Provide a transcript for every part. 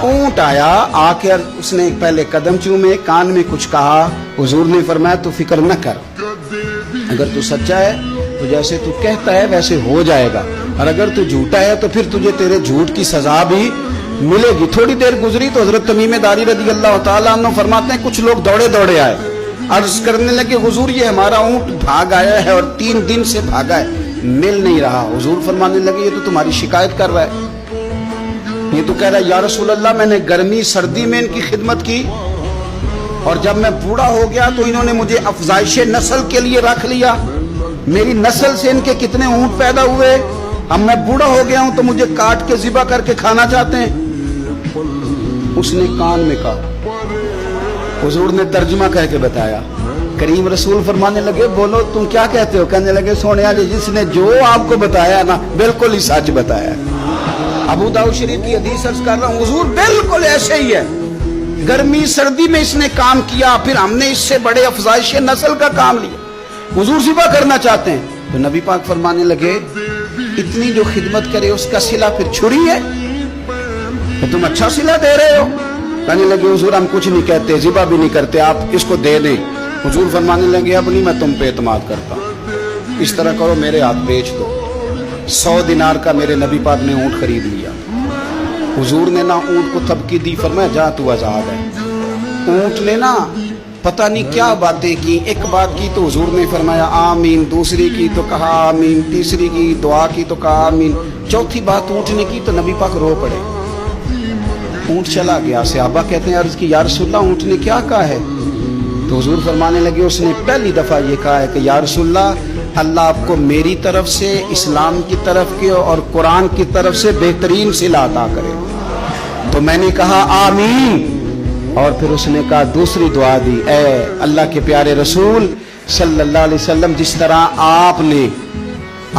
ऊंट आया, आकर उसने पहले कदम चूमे, कान में कुछ कहा। हुजूर ने फरमाया तू फिक्र न कर, अगर तू सच्चा है तो जैसे तू कहता है वैसे हो जाएगा, और अगर तू झूठा है तो फिर तुझे तेरे झूठ की सजा भी मिलेगी। थोड़ी देर गुजरी तो हजरत तमीम दारी रज़ी अल्लाह तआला अन्हु फरमाते हैं कुछ लोग दौड़े दौड़े आए, अर्ज करने लगे हुजूर ये हमारा ऊंट भाग आया है और 3 दिन से भागा है, मिल नहीं रहा। हुजूर फरमाने लगे ये तो तुम्हारी शिकायत कर रहा है, ये तो कह रहा है या रसूल अल्लाह मैंने गर्मी सर्दी में इनकी खिदमत की और जब मैं बूढ़ा हो गया तो इन्होंने मुझे अफजाइश नस्ल के लिए रख लिया, मेरी नस्ल से इनके कितने ऊंट पैदा हुए, अब मैं बूढ़ा हो गया हूं तो मुझे काट के ज़िबा करके खाना चाहते हैं। उसने कान में कहा, हुजूर ने तर्जुमा कह के बताया। करीम रसूल फरमाने लगे बोलो तुम क्या कहते हो? कहने लगे सोने जी जिसने जो आपको बताया ना बिल्कुल ही सच बताया। अबू दाऊद शरीफ की हदीस अर्ज कर रहा हूं, हुजूर बिल्कुल ऐसे ही है, गर्मी सर्दी में इसने काम किया, फिर हमने इससे बड़े अफजाइश नस्ल का काम लिया, हुजूर ज़िबा करना चाहते हैं। तो नबी पाक फरमाने लगे इतनी जो खिदमत करे उसका सिला फिर छुरी है, तो तुम अच्छा सिला दे रहे हो। कहने लगे हुजूर हम कुछ नहीं कहते, ज़िबा भी नहीं करते, आप इसको दे दें। हुजूर फरमाने लगे अब नहीं मैं तुम पे एतमाद करता, इस तरह करो मेरे हाथ बेच दो। 100 दिनार का मेरे नबी पाक ने ऊंट खरीद लिया। हुजूर ने ना ऊंट को थपकी दी, फरमाया जा तू आजाद है। ऊंट ने ना पता नहीं क्या बातें की, एक बात की तो हुजूर ने फरमाया आमीन, दूसरी की तो कहा आमीन, तीसरी की दुआ की तो कहा आमीन, चौथी बात ऊंट ने की तो नबी पाक रो पड़े। ऊंट चला गया। सहाबा कहते हैं अर्ज की या रसूलल्लाह ऊंट ने क्या कहा है? तो हुजूर फरमाने लगे उसने पहली दफा ये कहा है कि या रसूलल्लाह अल्लाह आपको मेरी तरफ से, इस्लाम की तरफ के और कुरान की तरफ से बेहतरीन सिला अता करे। तो मैंने कहा आमीन, और फिर उसने कहा दूसरी दुआ दी, ए अल्लाह के प्यारे रसूल सल्लल्लाहु अलैहि वसल्लम जिस तरह आपने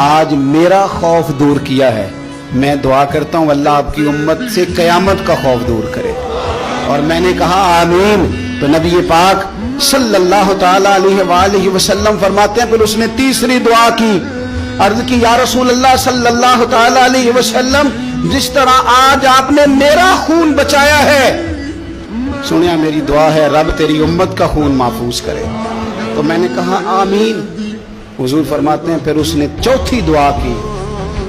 आज मेरा खौफ दूर किया है, मैं दुआ करता हूँ अल्लाह आपकी उम्मत से कयामत का खौफ दूर करे। और मैंने कहा आमीन। तो नबी पाक सल्लल्लाहु ताला अलैहि वसल्लम फरमाते हैं फिर उसने तीसरी दुआ की, अर्ज की या रसूल अल्लाह सल्लल्लाहु ताला अलैहि वसल्लम जिस तरह आज आपने मेरा खून बचाया है, सुनिया मेरी दुआ है रब तेरी उम्मत का खून महफूज करे। तो मैंने कहा आमीन। हुजूर फरमाते हैं फिर उसने चौथी दुआ की,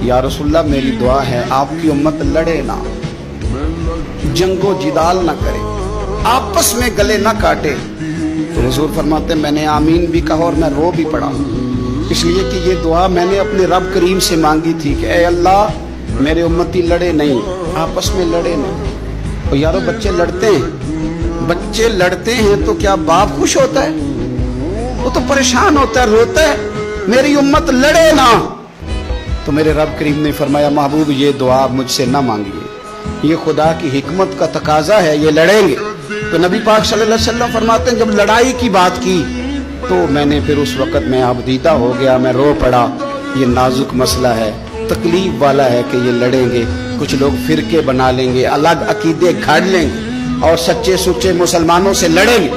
या रसूलल्लाह मेरी दुआ है आपकी उम्मत लड़े ना, जंगो जिदाल ना करे, आपस में गले ना काटे। तो हुजूर फरमाते हैं मैंने आमीन भी कहा और मैं रो भी पड़ा, इसलिए कि ये दुआ मैंने अपने रब करीम से मांगी थी कि ए अल्लाह मेरे उम्मती लड़े नहीं, आपस में लड़े नहीं। तो यारो बच्चे लड़ते हैं, बच्चे लड़ते हैं तो क्या बाप खुश होता है? वो तो परेशान होता है, रोता है, मेरी उम्मत लड़े ना। तो मेरे रब करीम ने फरमाया महबूब ये दुआ मुझसे ना मांगिए, ये खुदा की हिकमत का तकाजा है, ये लड़ेंगे। तो नबी पाक सल्लल्लाहु अलैहि वसल्लम फरमाते हैं जब लड़ाई की बात की तो मैंने फिर उस वक़्त मैं अबदीदा हो गया, मैं रो पड़ा। ये नाजुक मसला है, तकलीफ वाला है कि ये लड़ेंगे, कुछ लोग फिरके बना लेंगे, अलग अकीदे घाड़ लेंगे और सच्चे सुच्चे मुसलमानों से लड़ेंगे।